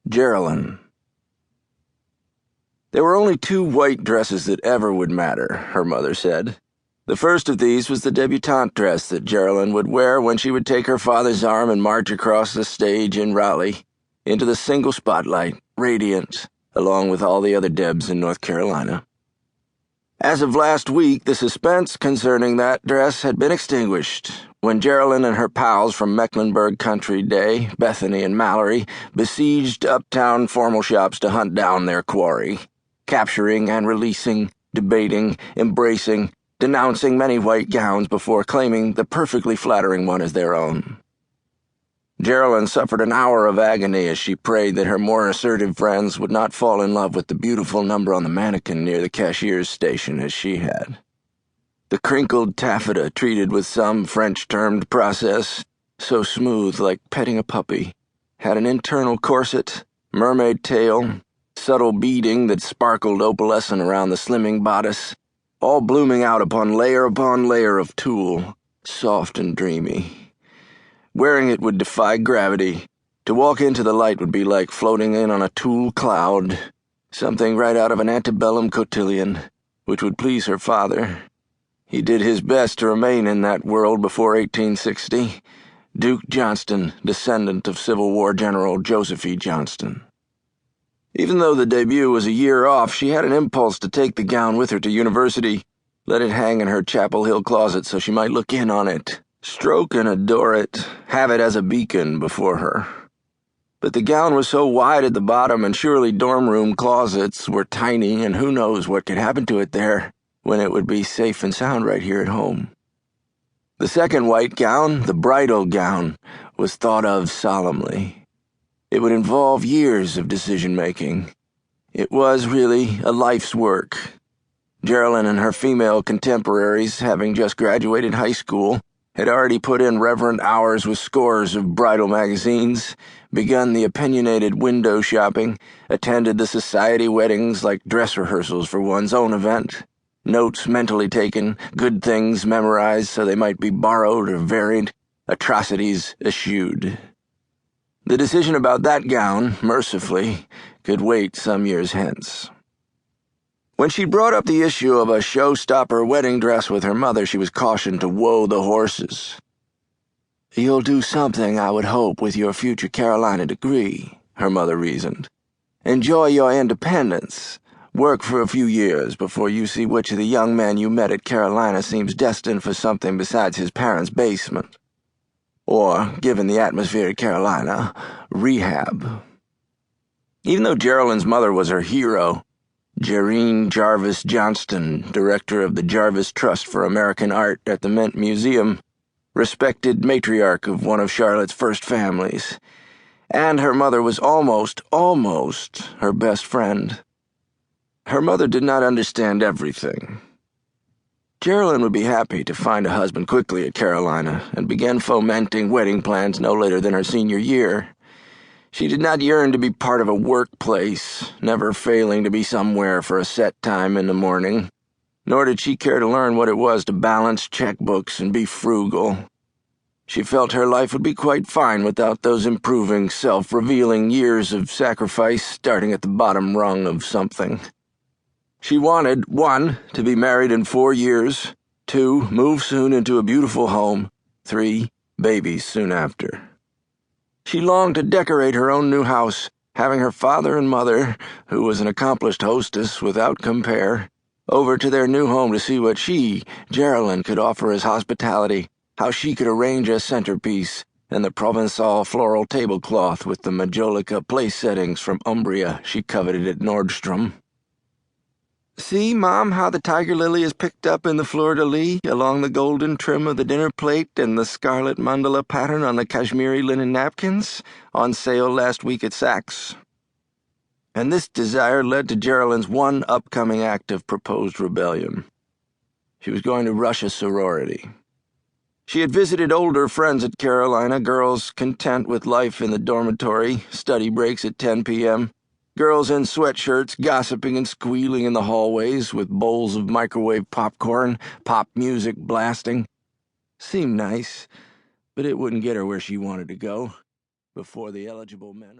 Jerene. There were only 2 white dresses that ever would matter, her mother said. The first of these was the debutante dress that Jerene would wear when she would take her father's arm and march across the stage in Raleigh, into the single spotlight, radiant, along with all the other Debs in North Carolina. As of last week, the suspense concerning that dress had been extinguished when Jerene and her pals from Mecklenburg Country Day, Bethany and Mallory, besieged uptown formal shops to hunt down their quarry, capturing and releasing, debating, embracing, denouncing many white gowns before claiming the perfectly flattering one as their own. Jerene suffered an hour of agony as she prayed that her more assertive friends would not fall in love with the beautiful number on the mannequin near the cashier's station as she had. The crinkled taffeta treated with some French-termed process, so smooth like petting a puppy, had an internal corset, mermaid tail, subtle beading that sparkled opalescent around the slimming bodice, all blooming out upon layer of tulle, soft and dreamy. Wearing it would defy gravity. To walk into the light would be like floating in on a tulle cloud, something right out of an antebellum cotillion, which would please her father. He did his best to remain in that world before 1860. Duke Johnston, descendant of Civil War General Joseph E. Johnston. Even though the debut was a year off, she had an impulse to take the gown with her to university, let it hang in her Chapel Hill closet so she might look in on it, stroke and adore it, have it as a beacon before her. But the gown was so wide at the bottom, and surely dorm room closets were tiny, and who knows what could happen to it there, when it would be safe and sound right here at home. The second white gown, the bridal gown, was thought of solemnly. It would involve years of decision-making. It was, really, a life's work. Jerene and her female contemporaries, having just graduated high school, had already put in reverent hours with scores of bridal magazines, begun the opinionated window shopping, attended the society weddings like dress rehearsals for one's own event, notes mentally taken, good things memorized so they might be borrowed or varied, atrocities eschewed. The decision about that gown, mercifully, could wait some years hence. When she brought up the issue of a showstopper wedding dress with her mother, she was cautioned to woe the horses. "You'll do something, I would hope, with your future Carolina degree," her mother reasoned. "Enjoy your independence. Work for a few years before you see which of the young men you met at Carolina seems destined for something besides his parents' basement. Or, given the atmosphere at Carolina, rehab." Even though Jerene's mother was her hero, Jerene Jarvis Johnston, director of the Jarvis Trust for American Art at the Mint Museum, respected matriarch of one of Charlotte's first families, and her mother was almost her best friend. Her mother did not understand everything. Jerene would be happy to find a husband quickly at Carolina and began fomenting wedding plans no later than her senior year. She did not yearn to be part of a workplace, never failing to be somewhere for a set time in the morning, nor did she care to learn what it was to balance checkbooks and be frugal. She felt her life would be quite fine without those improving, self-revealing years of sacrifice starting at the bottom rung of something. She wanted, 1, to be married in 4 years, 2, move soon into a beautiful home, 3, babies soon after. She longed to decorate her own new house, having her father and mother, who was an accomplished hostess without compare, over to their new home to see what she, Jerene, could offer as hospitality, how she could arrange a centerpiece, and the Provençal floral tablecloth with the majolica place settings from Umbria she coveted at Nordstrom. "See, Mom, how the tiger lily is picked up in the fleur-de-lis along the golden trim of the dinner plate and the scarlet mandala pattern on the Kashmiri linen napkins, on sale last week at Saks." And this desire led to Jerene's one upcoming act of proposed rebellion. She was going to rush a sorority. She had visited older friends at Carolina, girls content with life in the dormitory, study breaks at 10 p.m., girls in sweatshirts gossiping and squealing in the hallways with bowls of microwave popcorn, pop music blasting. Seemed nice, but it wouldn't get her where she wanted to go before the eligible men.